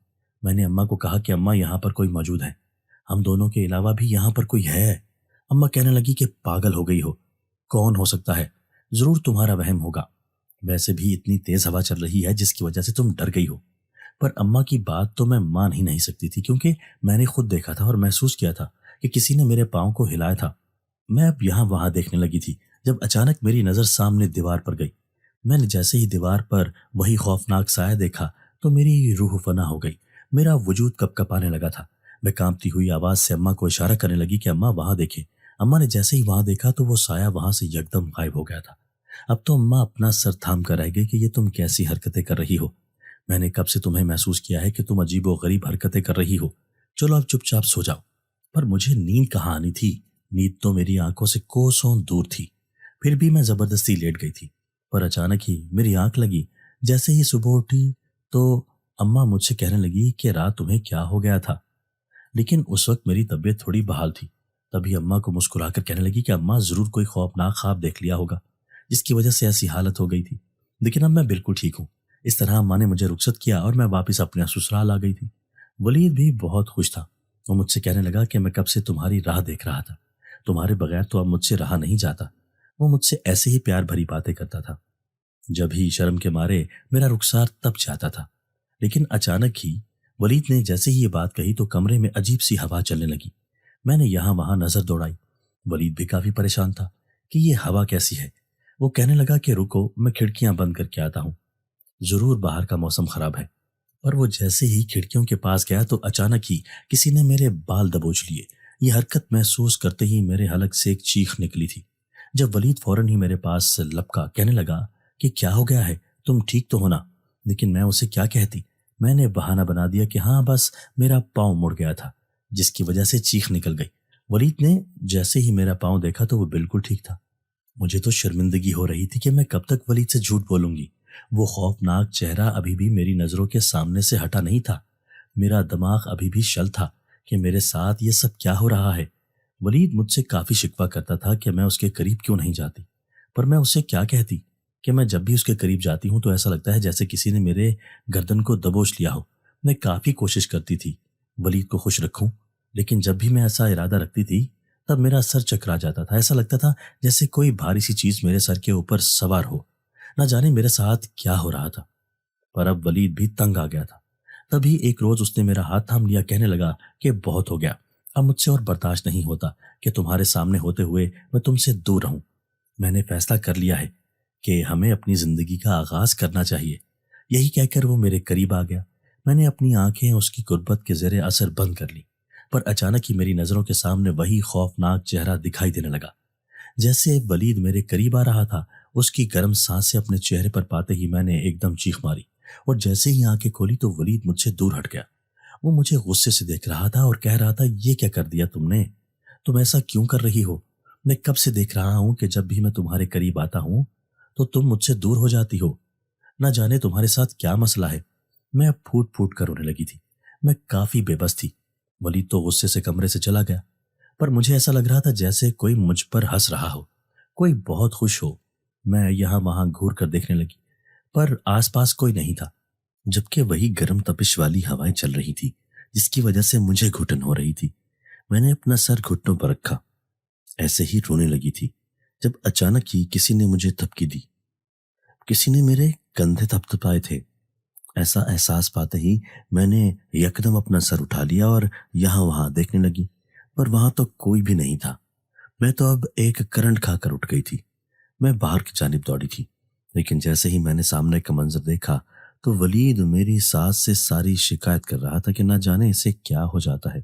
Speaker 2: میں نے اماں کو کہا کہ اماں یہاں پر کوئی موجود ہے، ہم دونوں کے علاوہ بھی یہاں پر کوئی ہے۔ اماں کہنے لگی کہ پاگل ہو گئی ہو، کون ہو سکتا ہے؟ ضرور تمہارا وہم ہوگا، ویسے بھی اتنی تیز ہوا چل رہی ہے جس کی وجہ سے تم ڈر گئی ہو۔ پر اماں کی بات تو میں مان ہی نہیں سکتی تھی، کیونکہ میں نے خود دیکھا تھا اور محسوس کیا تھا کہ کسی نے میرے پاؤں کو ہلایا تھا۔ میں اب یہاں وہاں دیکھنے لگی تھی جب اچانک میری نظر سامنے دیوار پر گئی۔ میں نے جیسے ہی دیوار پر وہی خوفناک سایہ دیکھا تو میری روح فنا ہو گئی، میرا وجود کپ کپانے لگا تھا۔ میں کانپتی ہوئی آواز سے اماں کو اشارہ کرنے لگی کہ اماں وہاں دیکھیں۔ اماں نے جیسے ہی وہاں دیکھا تو وہ سایہ وہاں سے یکدم غائب ہو گیا تھا۔ اب تو اماں اپنا سر تھام کر رہ گئی کہ یہ تم کیسی حرکتیں کر رہی ہو؟ میں نے کب سے تمہیں محسوس کیا ہے کہ تم عجیب و غریب حرکتیں کر رہی ہو، چلو اب چپ چاپ سو جاؤ۔ پر مجھے نیند کہاں آنی تھی، نیند تو میری آنکھوں سے کوسوں دور تھی۔ پھر بھی میں زبردستی لیٹ گئی تھی، پر اچانک ہی میری آنکھ لگی۔ جیسے ہی صبح اٹھی تو اماں مجھ سے کہنے لگی کہ رات تمہیں کیا ہو گیا تھا، لیکن اس وقت میری طبیعت تھوڑی بحال تھی۔ تبھی اماں کو مسکرا کر کہنے لگی کہ اماں ضرور کوئی خوفناک خواب دیکھ لیا ہوگا جس کی وجہ سے ایسی حالت ہو گئی تھی، لیکن اب میں بالکل ٹھیک ہوں۔ اس طرح اماں نے مجھے رخصت کیا اور میں واپس اپنے سسرال آ گئی تھی۔ ولید بھی بہت خوش تھا۔ وہ مجھ سے کہنے لگا کہ میں کب سے تمہاری راہ دیکھ رہا تھا، تمہارے بغیر تو اب مجھ سے رہا نہیں جاتا۔ وہ مجھ سے ایسے ہی پیار بھری باتیں کرتا تھا جب ہی شرم کے مارے میرا رخسار تب جاتا تھا۔ لیکن اچانک ہی ولید نے جیسے ہی یہ بات کہی تو کمرے میں عجیب سی ہوا چلنے لگی۔ میں نے یہاں وہاں نظر دوڑائی۔ ولید بھی کافی پریشان تھا کہ یہ ہوا کیسی ہے۔ وہ کہنے لگا کہ رکو، میں کھڑکیاں بند کر کے آتا ہوں، ضرور باہر کا موسم خراب ہے۔ پر وہ جیسے ہی کھڑکیوں کے پاس گیا تو اچانک ہی کسی نے میرے بال دبوچ لیے۔ یہ حرکت محسوس کرتے ہی میرے حلق سے ایک چیخ نکلی تھی۔ جب ولید فوراً ہی میرے پاس سے لپکا، کہنے لگا کہ کیا ہو گیا ہے، تم ٹھیک تو ہونا؟ لیکن میں اسے کیا کہتی؟ میں نے بہانہ بنا دیا کہ ہاں بس میرا پاؤں مڑ گیا تھا، جس کی وجہ سے چیخ نکل گئی۔ ولید نے جیسے ہی میرا پاؤں دیکھا تو وہ بالکل ٹھیک تھا۔ مجھے تو شرمندگی ہو رہی تھی کہ میں کب تک ولید سے جھوٹ بولوں گی۔ وہ خوفناک چہرہ ابھی بھی میری نظروں کے سامنے سے ہٹا نہیں تھا۔ میرا دماغ ابھی بھی شل تھا کہ میرے ساتھ یہ سب کیا ہو رہا ہے۔ ولید مجھ سے کافی شکوہ کرتا تھا کہ میں اس کے قریب کیوں نہیں جاتی، پر میں اسے کیا کہتی کہ میں جب بھی اس کے قریب جاتی ہوں تو ایسا لگتا ہے جیسے کسی نے میرے گردن کو دبوچ لیا ہو۔ میں کافی کوشش کرتی تھی ولید کو خوش رکھوں، لیکن جب بھی میں ایسا ارادہ رکھتی تھی تب میرا سر چکرا جاتا تھا۔ ایسا لگتا تھا جیسے کوئی بھاری سی چیز میرے سر کے اوپر سوار ہو۔ نہ جانے میرے ساتھ کیا ہو رہا تھا، پر اب ولید بھی تنگ آ گیا تھا۔ تبھی ایک روز اس نے میرا ہاتھ تھام لیا، کہنے لگا کہ بہت ہو گیا، اب مجھ سے اور برداشت نہیں ہوتا کہ تمہارے سامنے ہوتے ہوئے میں تم سے دور رہوں۔ میں نے فیصلہ کر لیا ہے کہ ہمیں اپنی زندگی کا آغاز کرنا چاہیے۔ یہی کہہ کر وہ میرے قریب آ گیا۔ میں نے اپنی آنکھیں اس کی قربت کے زیر اثر بند کر لی، پر اچانک ہی میری نظروں کے سامنے وہی خوفناک چہرہ دکھائی دینے لگا۔ جیسے ولید میرے قریب آ رہا تھا، اس کی گرم سانسیں اپنے چہرے پر پاتے ہی میں نے ایک دم چیخ ماری، اور جیسے ہی آنکھیں کھولی تو ولید مجھ سے دور ہٹ گیا۔ وہ مجھے غصے سے دیکھ رہا تھا اور کہہ رہا تھا، یہ کیا کر دیا تم نے؟ تم ایسا کیوں کر رہی ہو؟ میں کب سے دیکھ رہا ہوں کہ جب بھی میں تمہارے قریب آتا ہوں تو تم مجھ سے دور ہو جاتی ہو۔ نہ جانے تمہارے ساتھ کیا مسئلہ ہے۔ میں اب پھوٹ پھوٹ کر رونے لگی تھی۔ میں کافی بے بس تھی۔ ولید تو غصے سے کمرے سے چلا گیا، پر مجھے ایسا لگ رہا تھا جیسے کوئی مجھ پر ہنس رہا ہو، کوئی بہت خوش ہو۔ میں یہاں وہاں گھور کر دیکھنے لگی، پر آس پاس کوئی نہیں تھا، جبکہ وہی گرم تپش والی ہوائیں چل رہی تھی جس کی وجہ سے مجھے گھٹن ہو رہی تھی۔ میں نے اپنا سر گھٹنوں پر رکھا، ایسے ہی رونے لگی تھی جب اچانک ہی کسی نے مجھے تھپکی دی۔ کسی نے میرے کندھے تھپتھپائے تھے۔ ایسا احساس پاتے ہی میں نے یکدم اپنا سر اٹھا لیا اور یہاں وہاں دیکھنے لگی، پر وہاں تو کوئی بھی نہیں تھا۔ میں تو اب ایک کرنٹ کھا کر اٹھ گئی تھی۔ میں باہر کی جانب دوڑی تھی، لیکن جیسے ہی میں نے سامنے کا منظر دیکھا تو ولید میری ساس سے ساری شکایت کر رہا تھا کہ نہ جانے اسے کیا ہو جاتا ہے،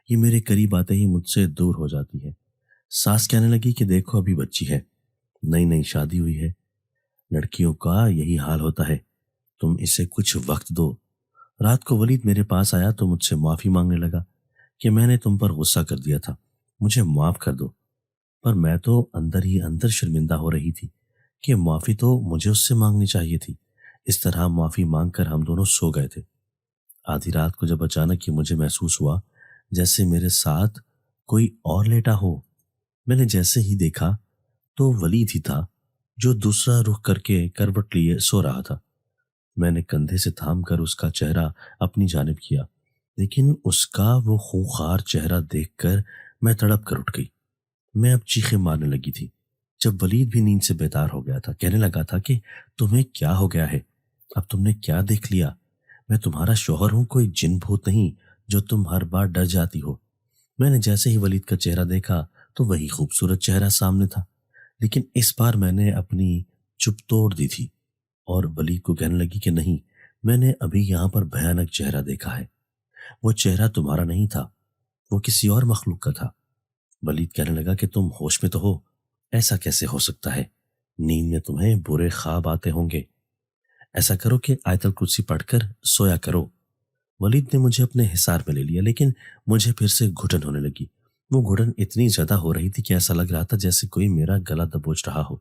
Speaker 2: یہ میرے قریب آتے ہی مجھ سے دور ہو جاتی ہے۔ ساس کہنے لگی کہ دیکھو ابھی بچی ہے، نئی نئی شادی ہوئی ہے، لڑکیوں کا یہی حال ہوتا ہے، تم اسے کچھ وقت دو۔ رات کو ولید میرے پاس آیا تو مجھ سے معافی مانگنے لگا کہ میں نے تم پر غصہ کر دیا تھا، مجھے معاف کر دو۔ پر میں تو اندر ہی اندر شرمندہ ہو رہی تھی کہ معافی تو مجھے اس سے مانگنی چاہیے تھی۔ اس طرح معافی مانگ کر ہم دونوں سو گئے تھے۔ آدھی رات کو جب اچانک ہی مجھے محسوس ہوا جیسے میرے ساتھ کوئی اور لیٹا ہو۔ میں نے جیسے ہی دیکھا تو ولید ہی تھا جو دوسرا رخ کر کے کروٹ لیے سو رہا تھا۔ میں نے کندھے سے تھام کر اس کا چہرہ اپنی جانب کیا، لیکن اس کا وہ خونخوار چہرہ دیکھ کر میں تڑپ کر اٹھ گئی۔ میں اب چیخیں مارنے لگی تھی جب ولید بھی نیند سے بیدار ہو گیا تھا۔ کہنے لگا تھا کہ تمہیں کیا ہو گیا ہے؟ اب تم نے کیا دیکھ لیا؟ میں تمہارا شوہر ہوں، کوئی جن بھوت نہیں جو تم ہر بار ڈر جاتی ہو۔ میں نے جیسے ہی ولید کا چہرہ دیکھا تو وہی خوبصورت چہرہ سامنے تھا، لیکن اس بار میں نے اپنی چپ توڑ دی تھی اور ولید کو کہنے لگی کہ نہیں، میں نے ابھی یہاں پر بھیانک چہرہ دیکھا ہے، وہ چہرہ تمہارا نہیں تھا، وہ کسی اور مخلوق کا تھا۔ ولید کہنے لگا کہ تم ہوش میں تو ہو؟ ایسا کیسے ہو سکتا ہے؟ نیند میں تمہیں برے خواب آتے ہوں گے، ایسا کرو کہ آیت الکرسی پڑھ کر سویا کرو۔ ولید نے مجھے اپنے حصار میں لے لیا، لیکن مجھے پھر سے گھٹن ہونے لگی۔ وہ گھٹن اتنی زیادہ ہو رہی تھی کہ ایسا لگ رہا تھا جیسے کوئی میرا گلا دبوچ رہا ہو۔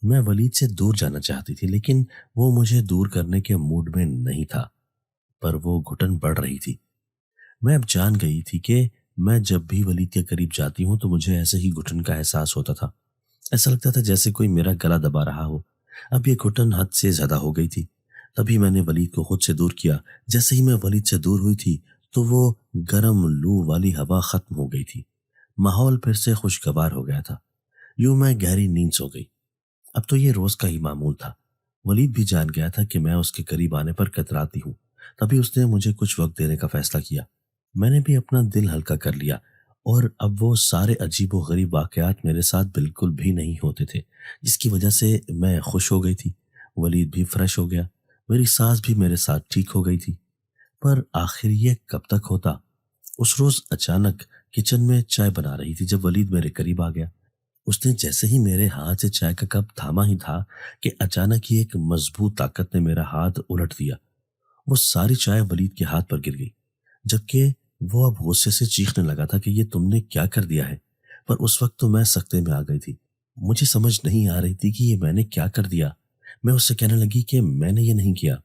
Speaker 2: میں ولید سے دور جانا چاہتی تھی، لیکن وہ مجھے دور کرنے کے موڈ میں نہیں تھا، پر وہ گھٹن بڑھ رہی تھی۔ میں اب جان گئی تھی کہ میں جب بھی ولید کے قریب جاتی ہوں تو مجھے ایسے ہی گھٹن کا احساس ہوتا تھا۔ ایسا لگتا تھا جیسے کوئی میرا گلا دبا رہا ہو۔ اب یہ گھٹن حد سے زیادہ ہو گئی تھی۔ تبھی میں نے ولید کو خود سے دور کیا۔ جیسے ہی میں ولید سے دور ہوئی تھی تو وہ گرم لو والی ہوا ختم ہو گئی تھی، ماحول پھر سے خوشگوار ہو گیا تھا۔ یوں میں گہری نیند سو گئی۔ اب تو یہ روز کا ہی معمول تھا۔ ولید بھی جان گیا تھا کہ میں اس کے قریب آنے پر کتراتی ہوں، تبھی اس نے مجھے کچھ وقت دینے کا فیصلہ کیا۔ میں نے بھی اپنا دل ہلکا کر لیا، اور اب وہ سارے عجیب و غریب واقعات میرے ساتھ بالکل بھی نہیں ہوتے تھے، جس کی وجہ سے میں خوش ہو گئی تھی۔ ولید بھی فریش ہو گیا، میری ساس بھی میرے ساتھ ٹھیک ہو گئی تھی۔ پر آخر یہ کب تک ہوتا؟ اس روز اچانک کچن میں چائے بنا رہی تھی جب ولید میرے قریب آ گیا۔ اس نے جیسے ہی میرے ہاتھ سے چائے کا کپ تھاما ہی تھا کہ اچانک ہی ایک مضبوط طاقت نے میرا ہاتھ الٹ دیا۔ وہ ساری چائے ولید کے ہاتھ پر گر گئی، جبکہ وہ اب غصے سے چیخنے لگا تھا کہ یہ تم نے کیا کر دیا ہے۔ پر اس وقت تو میں سکتے میں آ گئی تھی۔ مجھے سمجھ نہیں آ رہی تھی کہ یہ میں نے کیا کر دیا۔ میں اس سے کہنے لگی کہ میں نے یہ نہیں کیا،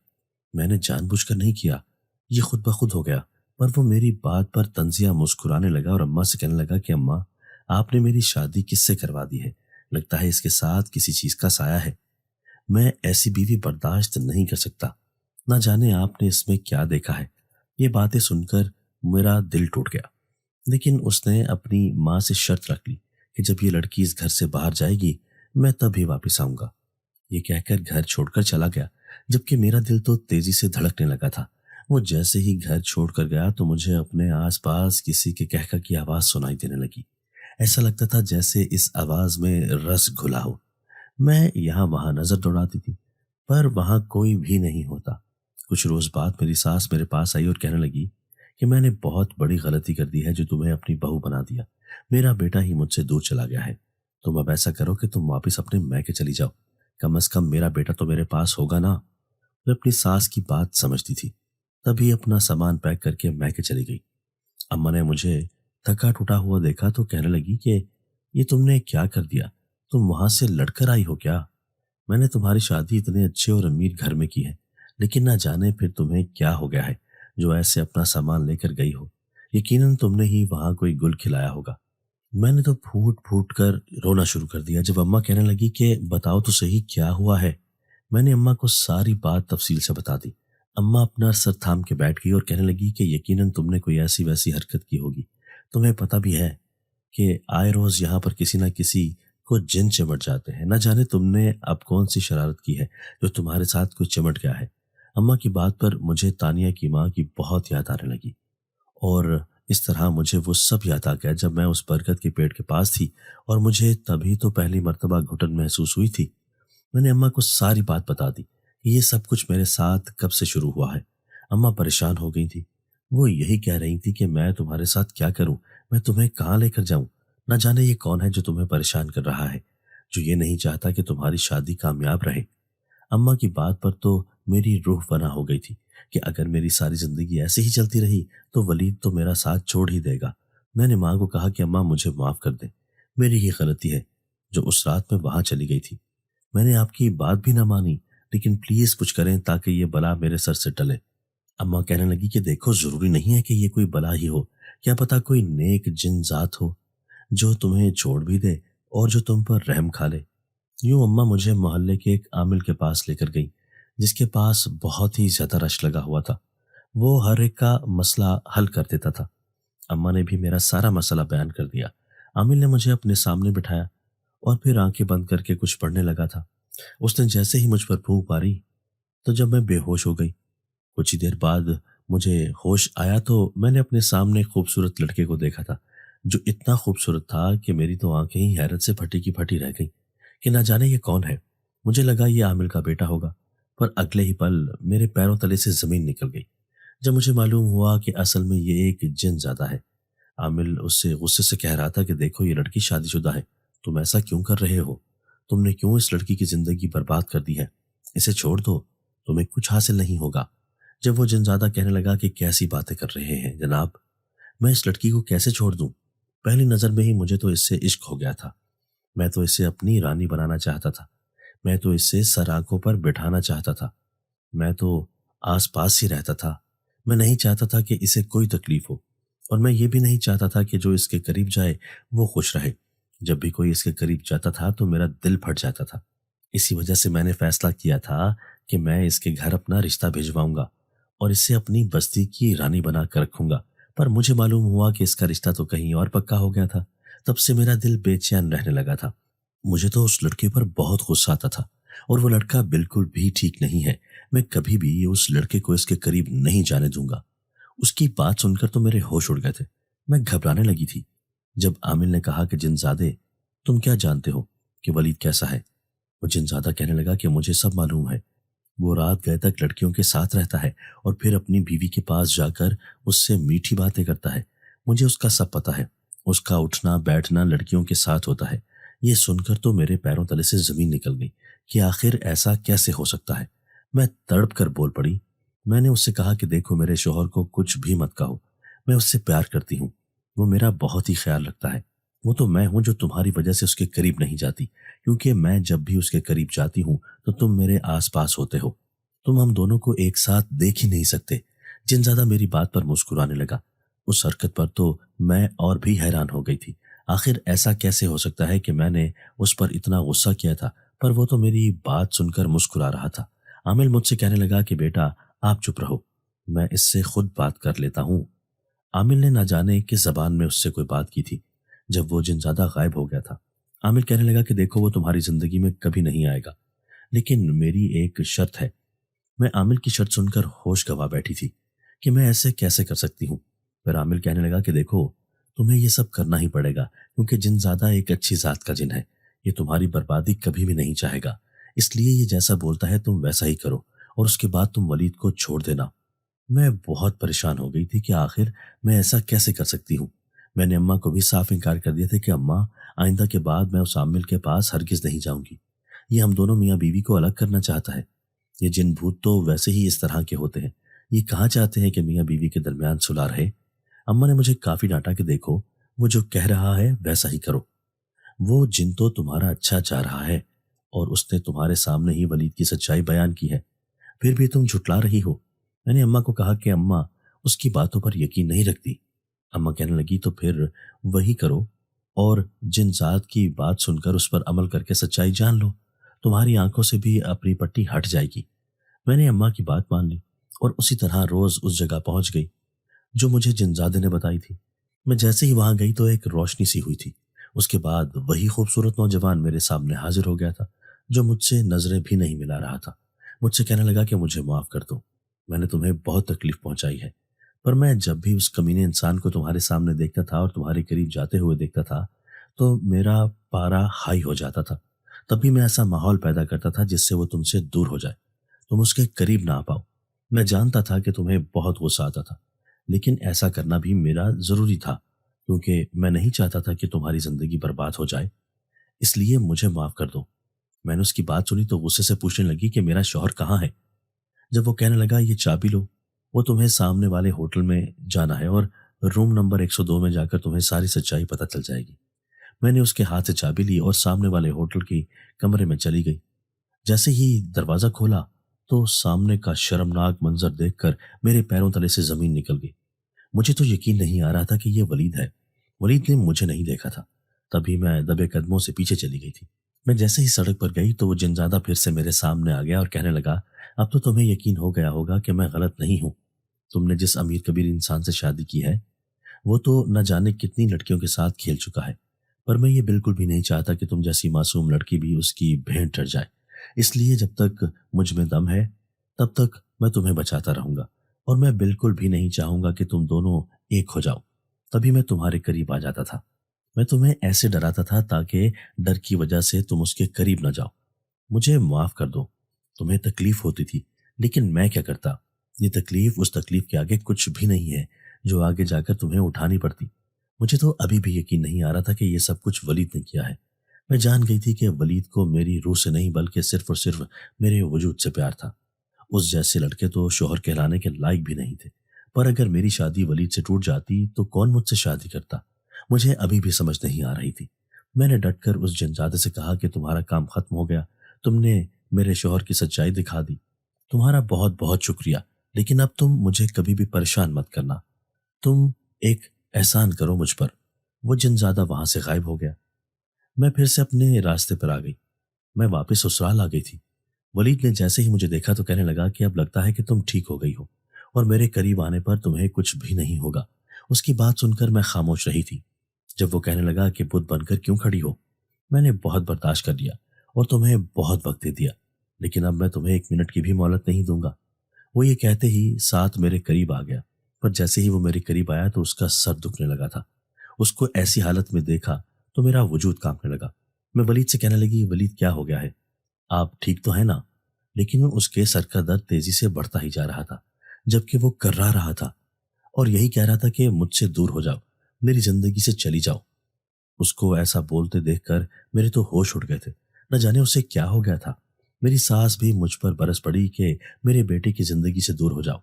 Speaker 2: میں نے جان بوجھ کر نہیں کیا، یہ خود بخود ہو گیا۔ پر وہ میری بات پر طنزیہ مسکرانے لگا اور اماں سے کہنے لگا کہ اماں، آپ نے میری شادی کس سے کروا دی ہے؟ لگتا ہے اس کے ساتھ کسی چیز کا سایہ ہے۔ میں ایسی بیوی برداشت نہیں کر سکتا، نہ جانے آپ نے اس میں کیا دیکھا ہے۔ یہ باتیں سن کر میرا دل ٹوٹ گیا، لیکن اس نے اپنی ماں سے شرط رکھ لی کہ جب یہ لڑکی اس گھر سے باہر جائے گی میں تب ہی واپس آؤں گا۔ یہ کہہ کر گھر چھوڑ کر چلا گیا، جبکہ میرا دل تو تیزی سے دھڑکنے لگا تھا۔ وہ جیسے ہی گھر چھوڑ کر گیا تو مجھے اپنے آس پاس کسی کے کہکہ کی آواز سنائی دینے لگی۔ ایسا لگتا تھا جیسے اس آواز میں رس گھلا ہو۔ میں یہاں وہاں نظر دوڑاتی تھی، پر وہاں کوئی بھی نہیں ہوتا۔ کچھ روز بعد میری ساس میرے پاس آئی اور کہنے لگی کہ میں نے بہت بڑی غلطی کر دی ہے جو تمہیں اپنی بہو بنا دیا۔ میرا بیٹا ہی مجھ سے دور چلا گیا ہے۔ تم اب ایسا کرو کہ تم واپس اپنے میکے چلی جاؤ، کم از کم میرا بیٹا تو میرے پاس ہوگا نا۔ میں اپنی ساس کی بات سمجھتی تھی، تبھی اپنا سامان پیک کر کے میکے چلی گئی۔ اماں نے مجھے تھکا ٹوٹا ہوا دیکھا تو کہنے لگی کہ یہ تم نے کیا کر دیا؟ تم وہاں سے لڑ کر آئی ہو کیا؟ میں نے تمہاری شادی اتنے اچھے اور امیر گھر میں کی ہے، لیکن نہ جانے پھر تمہیں کیا ہو گیا ہے جو ایسے اپنا سامان لے کر گئی ہو۔ یقیناً تم نے ہی وہاں کوئی گل کھلایا ہوگا۔ میں نے تو پھوٹ پھوٹ کر رونا شروع کر دیا جب اماں کہنے لگی کہ بتاؤ تو صحیح کیا ہوا ہے۔ میں نے اماں کو ساری بات تفصیل سے بتا دی۔ اماں اپنا سر تھام کے بیٹھ گئی اور کہنے لگی کہ یقیناً تم نے کوئی ایسی ویسی حرکت کی ہوگی۔ تمہیں پتہ بھی ہے کہ آئے روز یہاں پر کسی نہ کسی کو جن چمٹ جاتے ہیں، نہ جانے تم نے اب کون سی شرارت کی ہے جو تمہارے ساتھ کوئی چمٹ گیا ہے۔ اماں کی بات پر مجھے تانیہ کی ماں کی بہت یاد آنے لگی، اور اس طرح مجھے وہ سب یاد آ گیا جب میں اس برکت کے پیڑ کے پاس تھی اور مجھے تبھی تو پہلی مرتبہ گھٹن محسوس ہوئی تھی۔ میں نے اماں کو ساری بات بتا دی کہ یہ سب کچھ میرے ساتھ کب سے شروع ہوا ہے۔ اماں پریشان ہو گئی تھی، وہ یہی کہہ رہی تھی کہ میں تمہارے ساتھ کیا کروں، میں تمہیں کہاں لے کر جاؤں؟ نہ جانے یہ کون ہے جو تمہیں پریشان کر رہا ہے، جو یہ نہیں چاہتا کہ تمہاری شادی کامیاب رہے۔ اماں کی بات پر تو میری روح فنا ہو گئی تھی کہ اگر میری ساری زندگی ایسے ہی چلتی رہی تو ولید تو میرا ساتھ چھوڑ ہی دے گا۔ میں نے ماں کو کہا کہ اماں مجھے معاف کر دیں، میری ہی غلطی ہے جو اس رات میں وہاں چلی گئی تھی۔ میں نے آپ کی بات بھی نہ مانی، لیکن پلیز کچھ کریں تاکہ یہ بلا میرے سر سے ٹلے۔ اماں کہنے لگی کہ دیکھو ضروری نہیں ہے کہ یہ کوئی بلا ہی ہو، کیا پتا کوئی نیک جن ذات ہو جو تمہیں چھوڑ بھی دے اور جو تم پر رحم کھا لے۔ یوں اماں مجھے محلے کے ایک عامل کے پاس لے کر گئی جس کے پاس بہت ہی زیادہ رش لگا ہوا تھا۔ وہ ہر ایک کا مسئلہ حل کر دیتا تھا۔ اماں نے بھی میرا سارا مسئلہ بیان کر دیا۔ عامل نے مجھے اپنے سامنے بٹھایا اور پھر آنکھیں بند کر کے کچھ پڑھنے لگا تھا۔ اس نے جیسے ہی مجھ پر پھونک ماری تو جب میں بے ہوش ہو گئی، کچھ ہی دیر بعد مجھے ہوش آیا تو میں نے اپنے سامنے خوبصورت لڑکے کو دیکھا تھا جو اتنا خوبصورت تھا کہ میری تو آنکھیں ہی حیرت سے پھٹی کی پھٹی رہ گئیں کہ نہ جانے یہ کون ہے۔ مجھے لگا یہ عامل کا بیٹا ہوگا، پر اگلے ہی پل میرے پیروں تلے سے زمین نکل گئی جب مجھے معلوم ہوا کہ اصل میں یہ ایک جن زادہ ہے۔ عامل اس سے غصے سے کہہ رہا تھا کہ دیکھو یہ لڑکی شادی شدہ ہے، تم ایسا کیوں کر رہے ہو؟ تم نے کیوں اس لڑکی کی زندگی برباد کر دی ہے؟ اسے چھوڑ دو، تمہیں کچھ حاصل نہیں ہوگا۔ جب وہ جنزادہ کہنے لگا کہ کیسی باتیں کر رہے ہیں جناب، میں اس لڑکی کو کیسے چھوڑ دوں؟ پہلی نظر میں ہی مجھے تو اس سے عشق ہو گیا تھا۔ میں تو اسے اپنی رانی بنانا چاہتا تھا، میں تو اس سے سر آنکھوں پر بٹھانا چاہتا تھا، میں تو آس پاس ہی رہتا تھا۔ میں نہیں چاہتا تھا کہ اسے کوئی تکلیف ہو، اور میں یہ بھی نہیں چاہتا تھا کہ جو اس کے قریب جائے وہ خوش رہے۔ جب بھی کوئی اس کے قریب جاتا تھا تو میرا دل پھٹ جاتا تھا۔ اسی وجہ سے میں نے فیصلہ کیا تھا کہ میں اس کے گھر اپنا رشتہ بھجواؤں گا اور اسے اپنی بستی کی رانی بنا کر رکھوں گا۔ پر مجھے معلوم ہوا کہ اس کا رشتہ تو کہیں اور پکا ہو گیا تھا۔ تب سے میرا دل بے چین رہنے لگا تھا۔ مجھے تو اس لڑکے پر بہت غصہ آتا تھا، اور وہ لڑکا بالکل بھی ٹھیک نہیں ہے۔ میں کبھی بھی اس لڑکے کو اس کے قریب نہیں جانے دوں گا۔ اس کی بات سن کر تو میرے ہوش اڑ گئے تھے، میں گھبرانے لگی تھی۔ جب عامل نے کہا کہ جنزادے تم کیا جانتے ہو کہ ولید کیسا ہے؟ وہ جنزادہ کہنے لگا کہ مجھے سب معلوم ہے، وہ رات گئے تک لڑکیوں کے ساتھ رہتا ہے اور پھر اپنی بیوی کے پاس جا کر اس سے میٹھی باتیں کرتا ہے۔ مجھے اس کا سب پتہ ہے، اس کا اٹھنا بیٹھنا لڑکیوں کے ساتھ ہوتا ہے۔ یہ سن کر تو میرے پیروں تلے سے زمین نکل گئی کہ آخر ایسا کیسے ہو سکتا ہے۔ میں تڑپ کر بول پڑی۔ میں نے اس سے کہا کہ دیکھو، میرے شوہر کو کچھ بھی مت کہو، میں اس سے پیار کرتی ہوں، وہ میرا بہت ہی خیال رکھتا ہے۔ وہ تو میں ہوں جو تمہاری وجہ سے اس کے قریب نہیں جاتی، کیونکہ میں جب بھی اس کے قریب جاتی ہوں تو تم میرے آس پاس ہوتے ہو، تم ہم دونوں کو ایک ساتھ دیکھ ہی نہیں سکتے۔ جنزادہ میری بات پر مسکرانے لگا۔ اس حرکت پر تو میں اور بھی حیران ہو گئی تھی۔ آخر ایسا کیسے ہو سکتا ہے کہ میں نے اس پر اتنا غصہ کیا تھا، پر وہ تو میری بات سن کر مسکرا رہا تھا۔ عامل مجھ سے کہنے لگا کہ بیٹا آپ چپ رہو، میں اس سے خود بات کر لیتا ہوں۔ عامل نے نہ جانے کس زبان میں اس سے کوئی بات کی تھی۔ جب وہ جنزادہ غائب ہو گیا تھا، عامل کہنے لگا کہ دیکھو، وہ تمہاری زندگی میں کبھی نہیں آئے گا، لیکن میری ایک شرط ہے۔ میں عامل کی شرط سن کر ہوش گنوا بیٹھی تھی کہ میں ایسے کیسے کر سکتی ہوں۔ پھر عامل کہنے لگا کہ دیکھو، تمہیں یہ سب کرنا ہی پڑے گا، کیونکہ جنزادہ ایک اچھی ذات کا جن ہے، یہ تمہاری بربادی کبھی بھی نہیں چاہے گا، اس لیے یہ جیسا بولتا ہے تم ویسا ہی کرو، اور اس کے بعد تم ولید کو چھوڑ دینا۔ میں بہت پریشان ہو گئی تھی کہ آخر میں ایسا کیسے کر سکتی ہوں۔ میں نے اماں کو بھی صاف انکار کر دیا تھا کہ اماں، آئندہ کے بعد میں اس عامل کے پاس ہرگز نہیں جاؤں گی، یہ ہم دونوں میاں بیوی کو الگ کرنا چاہتا ہے۔ یہ جن بھوت تو ویسے ہی اس طرح کے ہوتے ہیں، یہ کہاں چاہتے ہیں کہ میاں بیوی کے درمیان صلح رہے۔ اماں نے مجھے کافی ڈانٹا کہ دیکھو، وہ جو کہہ رہا ہے ویسا ہی کرو، وہ جن تو تمہارا اچھا چاہ رہا ہے، اور اس نے تمہارے سامنے ہی ولید کی سچائی بیان کی ہے، پھر بھی تم جھٹلا رہی ہو۔ میں نے اماں کو کہا کہ اماں اس کی باتوں پر یقین نہیں رکھتی۔ اماں کہنے لگی تو پھر وہی کرو، اور جن ذات کی بات سن کر اس پر عمل کر کے سچائی جان لو، تمہاری آنکھوں سے بھی اپنی پٹی ہٹ جائے گی۔ میں نے اماں کی بات مان لی اور اسی طرح روز اس جگہ پہنچ گئی جو مجھے جنزادے نے بتائی تھی۔ میں جیسے ہی وہاں گئی تو ایک روشنی سی ہوئی تھی۔ اس کے بعد وہی خوبصورت نوجوان میرے سامنے حاضر ہو گیا تھا جو مجھ سے نظریں بھی نہیں ملا رہا تھا۔ مجھ سے کہنے لگا کہ مجھے معاف کر دو، میں نے تمہیں بہت تکلیف پہنچائی ہے، پر میں جب بھی اس کمینے انسان کو تمہارے سامنے دیکھتا تھا اور تمہارے قریب جاتے ہوئے دیکھتا تھا تو میرا پارا ہائی ہو جاتا تھا۔ تب بھی میں ایسا ماحول پیدا کرتا تھا جس سے وہ تم سے دور ہو جائے، تم اس کے قریب نہ آ پاؤ۔ میں جانتا تھا کہ تمہیں بہت غصہ آتا تھا، لیکن ایسا کرنا بھی میرا ضروری تھا، کیونکہ میں نہیں چاہتا تھا کہ تمہاری زندگی برباد ہو جائے، اس لیے مجھے معاف کر دو۔ میں نے اس کی بات سنی تو غصے سے پوچھنے لگی کہ میرا شوہر کہاں ہے؟ جب وہ کہنے لگا یہ چابی لو، وہ تمہیں سامنے والے ہوٹل میں جانا ہے اور روم نمبر 102 میں جا کر تمہیں ساری سچائی پتہ چل جائے گی۔ میں نے اس کے ہاتھ سے چابی لی اور سامنے والے ہوٹل کی کمرے میں چلی گئی۔ جیسے ہی دروازہ کھولا تو سامنے کا شرمناک منظر دیکھ کر میرے پیروں تلے سے زمین نکل گئی۔ مجھے تو یقین نہیں آ رہا تھا کہ یہ ولید ہے۔ ولید نے مجھے نہیں دیکھا تھا، تبھی میں دبے قدموں سے پیچھے چلی گئی تھی۔ میں جیسے ہی سڑک پر گئی تو وہ جنزادہ پھر سے میرے سامنے آ گیا اور کہنے لگا اب تو تمہیں یقین ہو گیا ہوگا کہ میں غلط نہیں ہوں۔ تم نے جس امیر کبیر انسان سے شادی کی ہے وہ تو نہ جانے کتنی لڑکیوں کے ساتھ کھیل چکا ہے، پر میں یہ بالکل بھی نہیں چاہتا کہ تم جیسی معصوم لڑکی بھی اس کی بھینٹ چڑھ جائے۔ اس لیے جب تک مجھ میں دم ہے تب تک میں تمہیں بچاتا رہوں گا، اور میں بالکل بھی نہیں چاہوں گا کہ تم دونوں ایک ہو جاؤ۔ تبھی میں تمہارے قریب آ جاتا تھا۔ میں تمہیں ایسے ڈراتا تھا تاکہ ڈر کی وجہ سے تم اس کے قریب نہ جاؤ۔ مجھے معاف کر دو، تمہیں تکلیف ہوتی تھی، لیکن میں کیا کرتا؟ یہ تکلیف اس تکلیف کے آگے کچھ بھی نہیں ہے جو آگے جا کر تمہیں اٹھانی پڑتی۔ مجھے تو ابھی بھی یقین نہیں آ رہا تھا کہ یہ سب کچھ ولید نے کیا ہے۔ میں جان گئی تھی کہ ولید کو میری روح سے نہیں بلکہ صرف اور صرف میرے وجود سے پیار تھا۔ اس جیسے لڑکے تو شوہر کہلانے کے لائق بھی نہیں تھے، پر اگر میری شادی ولید سے ٹوٹ جاتی تو کون مجھ سے شادی کرتا؟ مجھے ابھی بھی سمجھ نہیں آ رہی تھی۔ میں نے ڈٹ کر اس جنزادے سے کہا کہ تمہارا کام ختم ہو گیا، تم نے میرے شوہر کی سچائی دکھا دی، تمہارا بہت بہت شکریہ، لیکن اب تم مجھے کبھی بھی پریشان مت کرنا، تم ایک احسان کرو مجھ پر۔ وہ جنزادہ وہاں سے غائب ہو گیا۔ میں پھر سے اپنے راستے پر آ گئی۔ میں واپس سسرال آ گئی تھی۔ ولید نے جیسے ہی مجھے دیکھا تو کہنے لگا کہ اب لگتا ہے کہ تم ٹھیک ہو گئی ہو اور میرے قریب آنے پر تمہیں کچھ بھی نہیں ہوگا۔ اس کی بات سن کر میں خاموش رہی تھی۔ جب وہ کہنے لگا کہ بت بن کر کیوں کھڑی ہو، میں نے بہت برداشت کر لیا اور تمہیں بہت وقت دے دیا، لیکن اب میں تمہیں 1 منٹ کی بھی مہلت نہیں دوں گا۔ وہ یہ کہتے ہی ساتھ میرے قریب آ گیا، پر جیسے ہی وہ میرے قریب آیا تو اس کا سر دکھنے لگا تھا۔ اس کو ایسی حالت میں دیکھا تو میرا وجود کانپنے لگا۔ میں ولید سے کہنے لگی ولید کیا ہو گیا ہے؟ آپ ٹھیک تو ہیں نا؟ لیکن اس کے سر کا درد تیزی سے بڑھتا ہی جا رہا تھا، جبکہ وہ کرا رہا تھا اور یہی کہہ رہا تھا کہ مجھ سے دور ہو جاؤ، میری زندگی سے چلی جاؤ۔ اس کو ایسا بولتے دیکھ کر میرے تو ہوش اڑ گئے تھے۔ نہ جانے اسے کیا ہو گیا تھا۔ میری ساس بھی مجھ پر برس پڑی کہ میرے بیٹے کی زندگی سے دور ہو جاؤ۔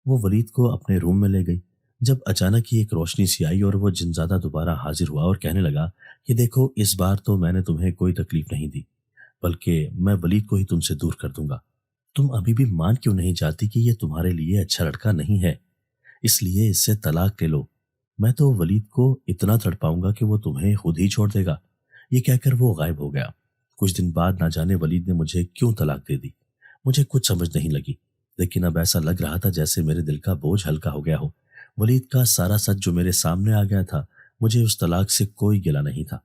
Speaker 2: وہ ولید کو اپنے روم میں لے گئی۔ جب اچانک ہی ایک روشنی سی آئی اور وہ جنزادہ دوبارہ حاضر ہوا اور کہنے لگا کہ دیکھو اس بار تو میں نے تمہیں کوئی تکلیف نہیں دی، بلکہ میں ولید کو ہی تم سے دور کر دوں گا۔ تم ابھی بھی مان کیوں نہیں جاتی کہ یہ تمہارے لیے اچھا لڑکا نہیں ہے، اس لیے اس سے طلاق لے لو۔ میں تو ولید کو اتنا تڑپاؤں گا کہ وہ تمہیں خود ہی چھوڑ دے گا۔ یہ کہہ کر وہ غائب ہو گیا۔ کچھ دن بعد نہ جانے ولید نے مجھے کیوں طلاق دے دی، مجھے کچھ سمجھ نہیں لگی، لیکن اب ایسا لگ رہا تھا جیسے میرے دل کا بوجھ ہلکا ہو گیا ہو۔ ولید کا سارا سچ جو میرے سامنے آ گیا تھا، مجھے اس طلاق سے کوئی گلہ نہیں تھا۔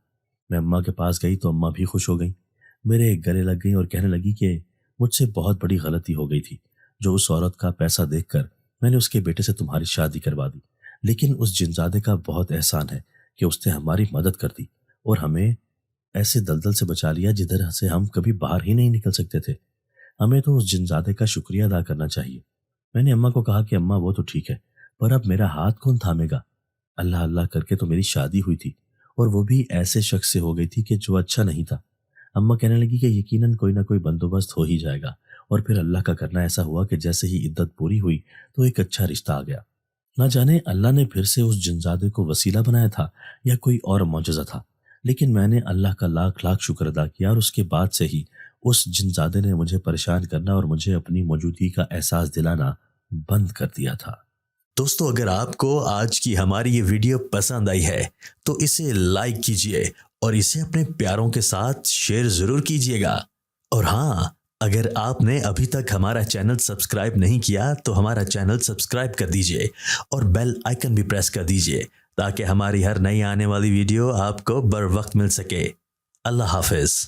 Speaker 2: میں اماں کے پاس گئی تو اماں بھی خوش ہو گئیں، میرے گلے لگ گئیں اور کہنے لگی کہ مجھ سے بہت بڑی غلطی ہو گئی تھی، جو اس عورت کا پیسہ دیکھ کر میں نے اس کے بیٹے سے تمہاری شادی کروا دی، لیکن اس جنزادے کا بہت احسان ہے کہ اس نے ہماری مدد کر دی اور ہمیں ایسے دلدل سے بچا لیا جدھر سے ہم کبھی باہر ہی نہیں نکل سکتے تھے۔ ہمیں تو اس جنزادے کا شکریہ ادا کرنا چاہیے۔ میں نے اماں کو کہا کہ اماں وہ تو ٹھیک ہے، پر اب میرا ہاتھ کون تھامے گا؟ اللہ اللہ کر کے تو میری شادی ہوئی تھی، اور وہ بھی ایسے شخص سے ہو گئی تھی کہ جو اچھا نہیں تھا۔ اماں کہنے لگی کہ یقیناً کوئی نہ کوئی بندوبست ہو ہی جائے گا، اور پھر اللہ کا کرنا ایسا ہوا کہ جیسے ہی عدت پوری ہوئی تو ایک اچھا رشتہ آ گیا۔ نہ جانے اللہ نے پھر سے اس جنزادے کو وسیلہ بنایا تھا یا کوئی اور معجزہ تھا، لیکن میں نے اللہ کا لاکھ لاکھ شکر ادا کیا، اور اس کے بعد سے ہی اس جنزادے نے مجھے پریشان کرنا اور مجھے اپنی موجودگی کا احساس دلانا بند کر دیا تھا۔
Speaker 1: دوستو، اگر آپ کو آج کی ہماری یہ ویڈیو پسند آئی ہے تو اسے لائک کیجئے اور اسے اپنے پیاروں کے ساتھ شیئر ضرور کیجئے گا۔ اور ہاں، اگر آپ نے ابھی تک ہمارا چینل سبسکرائب نہیں کیا تو ہمارا چینل سبسکرائب کر دیجئے اور بیل آئیکن بھی پریس کر دیجئے تاکہ ہماری ہر نئی آنے والی ویڈیو آپ کو بر وقت مل سکے۔ اللہ حافظ۔